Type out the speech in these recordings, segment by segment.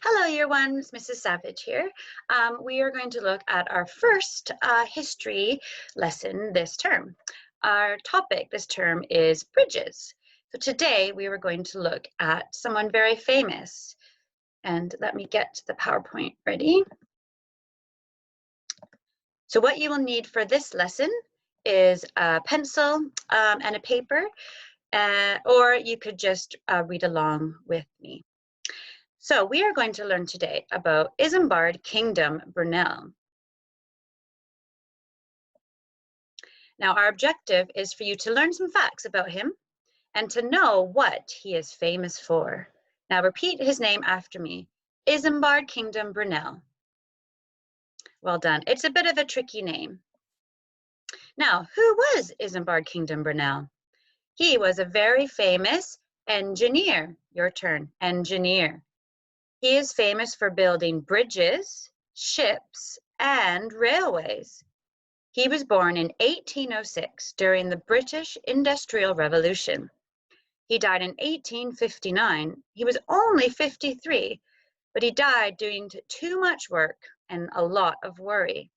Hello, year one, it's Mrs. Savage here. We are going to look at our first history lesson this term. Our topic this term is bridges. So today we were going to look at someone very famous. And let me get the PowerPoint ready. So what you will need for this lesson is a pencil and a paper, or you could just read along with me. So we are going to learn today about Isambard Kingdom Brunel. Now our objective is for you to learn some facts about him and to know what he is famous for. Now repeat his name after me. Isambard Kingdom Brunel. Well done. It's a bit of a tricky name. Now, who was Isambard Kingdom Brunel? He was a very famous engineer. Your turn, engineer. He is famous for building bridges, ships, and railways. He was born in 1806 during the British Industrial Revolution. He died in 1859. He was only 53, but he died doing too much work and a lot of worry.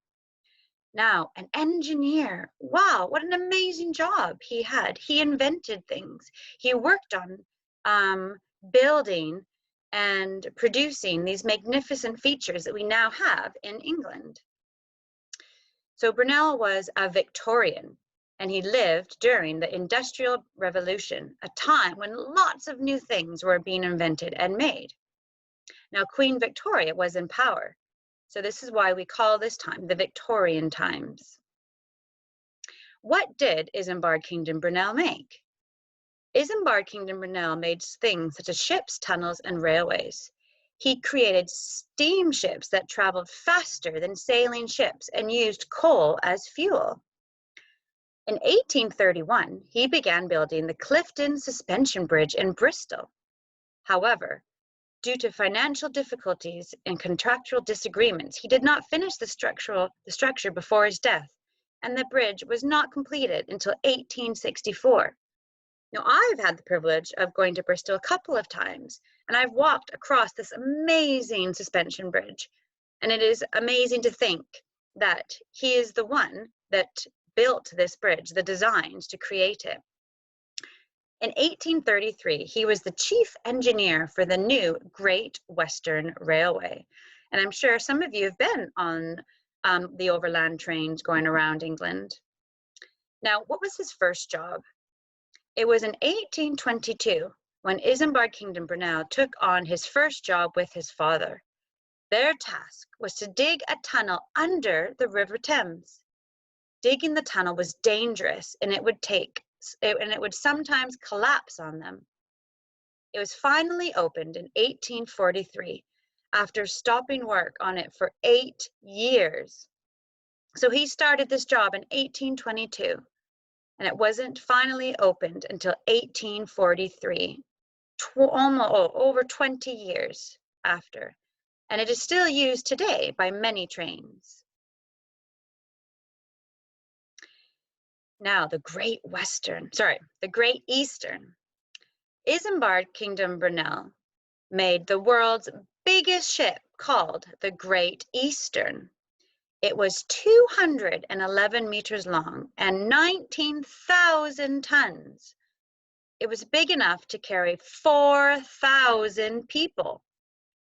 Now, an engineer. Wow, what an amazing job he had. He invented things. He worked on building and producing these magnificent features that we now have in England. So Brunel was a Victorian, and he lived during the Industrial Revolution, a time when lots of new things were being invented and made. Now, Queen Victoria was in power, so this is why we call this time the Victorian times. What did Isambard Kingdom Brunel make? Isambard Kingdom Brunel made things such as ships, tunnels, and railways. He created steamships that traveled faster than sailing ships and used coal as fuel. In 1831, he began building the Clifton Suspension Bridge in Bristol. However, due to financial difficulties and contractual disagreements, he did not finish the structure before his death, and the bridge was not completed until 1864. Now, I've had the privilege of going to Bristol a couple of times, and I've walked across this amazing suspension bridge. And it is amazing to think that he is the one that built this bridge, the designs to create it. In 1833, he was the chief engineer for the new Great Western Railway. And I'm sure some of you have been on the overland trains going around England. Now, what was his first job? It was in 1822 when Isambard Kingdom Brunel took on his first job with his father. Their task was to dig a tunnel under the River Thames. Digging the tunnel was dangerous, and it would sometimes collapse on them. It was finally opened in 1843 after stopping work on it for 8 years. So he started this job in 1822, and it wasn't finally opened until 1843, almost over 20 years after. And it is still used today by many trains. Now, the Great Eastern. Isambard Kingdom Brunel made the world's biggest ship called the Great Eastern. It was 211 meters long and 19,000 tons. It was big enough to carry 4,000 people,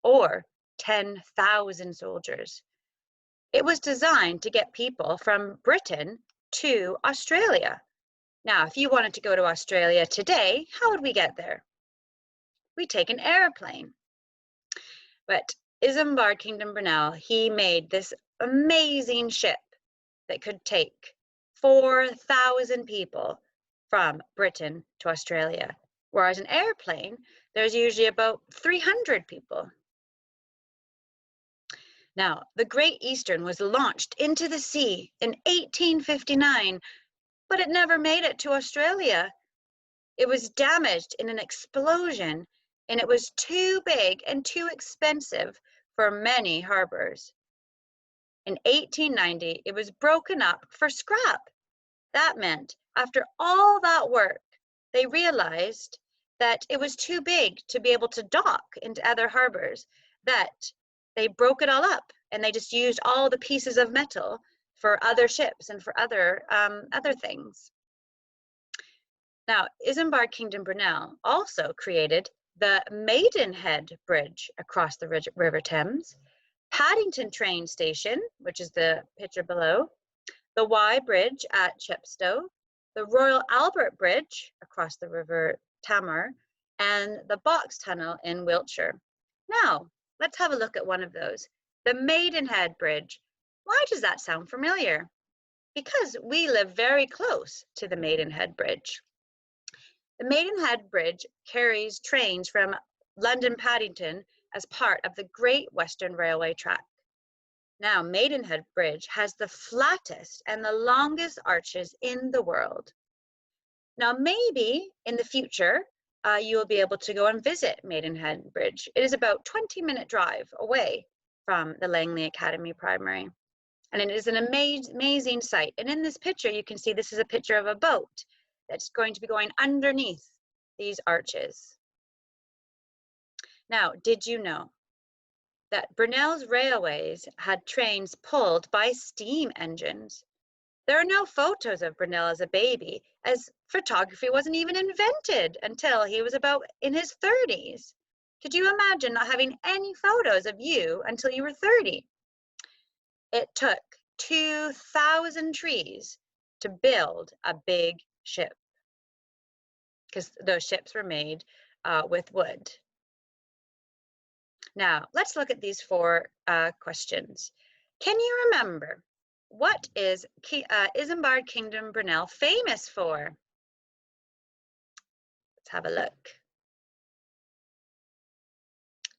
or 10,000 soldiers. It was designed to get people from Britain to Australia. Now, if you wanted to go to Australia today, how would we get there? We take an airplane. But Isambard Kingdom Brunel, he made this amazing ship that could take 4,000 people from Britain to Australia, whereas an airplane, there's usually about 300 people. Now, the Great Eastern was launched into the sea in 1859, but it never made it to Australia. It was damaged in an explosion, and it was too big and too expensive for many harbors. In 1890, it was broken up for scrap. That meant after all that work, they realized that it was too big to be able to dock into other harbors. that they broke it all up and they just used all the pieces of metal for other ships and for other things. Now, Isambard Kingdom Brunel also created the Maidenhead Bridge across the River Thames, Paddington train station, which is the picture below, the Wye Bridge at Chepstow, the Royal Albert Bridge across the River Tamar, and the Box Tunnel in Wiltshire. Now, let's have a look at one of those. The Maidenhead Bridge. Why does that sound familiar? Because we live very close to the Maidenhead Bridge. The Maidenhead Bridge carries trains from London Paddington as part of the Great Western Railway track. Now, Maidenhead Bridge has the flattest and the longest arches in the world. Now, maybe in the future, you will be able to go and visit Maidenhead Bridge. It is about a 20-minute drive away from the Langley Academy Primary. And it is an amazing sight. And in this picture, you can see this is a picture of a boat that's going to be going underneath these arches. Now, did you know that Brunel's railways had trains pulled by steam engines? There are no photos of Brunel as a baby, as photography wasn't even invented until he was about in his 30s. Could you imagine not having any photos of you until you were 30? It took 2,000 trees to build a big ship, because those ships were made with wood. Now, let's look at these 4 questions. Can you remember, what is Isambard Kingdom Brunel famous for? Let's have a look.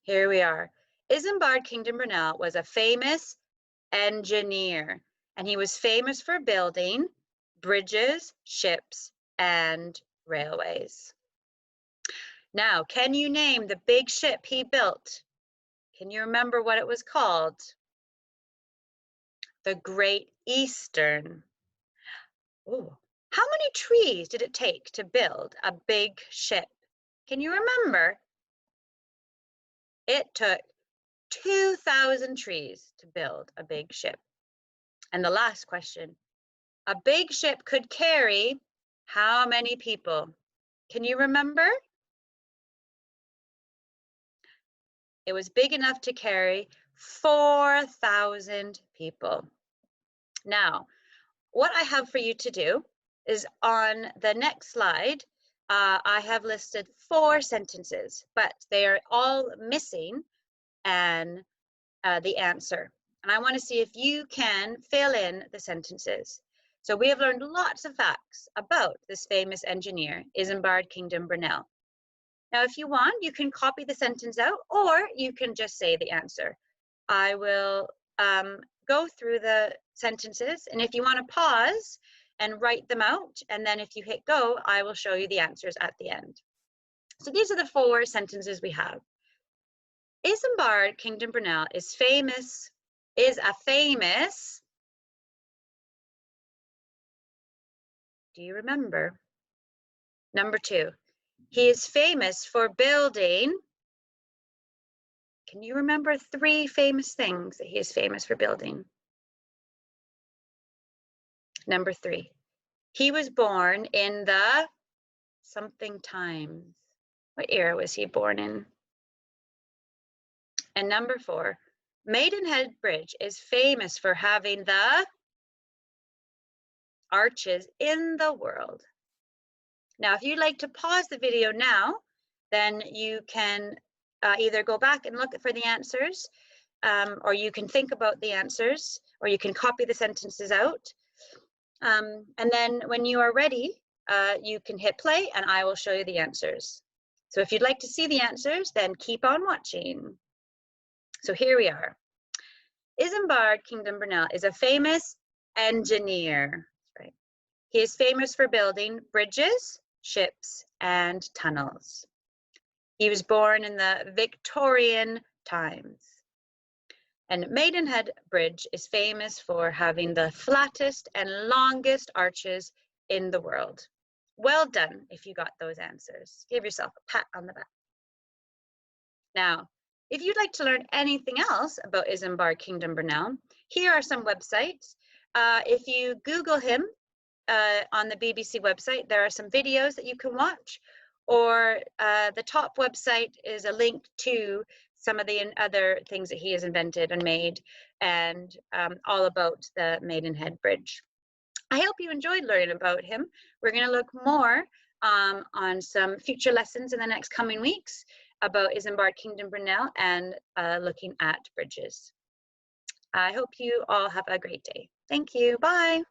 Here we are. Isambard Kingdom Brunel was a famous engineer, and he was famous for building bridges, ships, and railways. Now, can you name the big ship he built? Can you remember what it was called? The Great Eastern. Ooh. How many trees did it take to build a big ship? Can you remember? It took 2,000 trees to build a big ship. And the last question, a big ship could carry how many people? Can you remember? It was big enough to carry 4,000 people. Now, what I have for you to do is on the next slide, I have listed 4 sentences, but they are all missing the answer. And I want to see if you can fill in the sentences. So we have learned lots of facts about this famous engineer, Isambard Kingdom Brunel. Now, if you want, you can copy the sentence out, or you can just say the answer. I will go through the sentences, and if you want to pause and write them out, and then if you hit go, I will show you the answers at the end. So these are the 4 sentences we have. Isambard Kingdom Brunel is a famous, do you remember? Number 2, he is famous for building. Can you remember 3 famous things that he is famous for building? Number 3, he was born in the something times. What era was he born in? And number 4, Maidenhead Bridge is famous for having the arches in the world. Now, if you'd like to pause the video now, then you can either go back and look for the answers, or you can think about the answers, or you can copy the sentences out. And then when you are ready, you can hit play and I will show you the answers. So if you'd like to see the answers, then keep on watching. So here we are. Isambard Kingdom Brunel is a famous engineer. Right. He is famous for building bridges, ships, and tunnels. He was born in the Victorian times. And Maidenhead Bridge is famous for having the flattest and longest arches in the world. Well done if you got those answers. Give yourself a pat on the back. Now, If you'd like to learn anything else about Isambard Kingdom Brunel, here are some websites. If you Google him on the BBC website, there are some videos that you can watch, or the top website is a link to some of the other things that he has invented and made, and all about the Maidenhead Bridge. I hope you enjoyed learning about him. We're going to look more on some future lessons in the next coming weeks about Isambard Kingdom Brunel and looking at bridges. I hope you all have a great day. Thank you. Bye.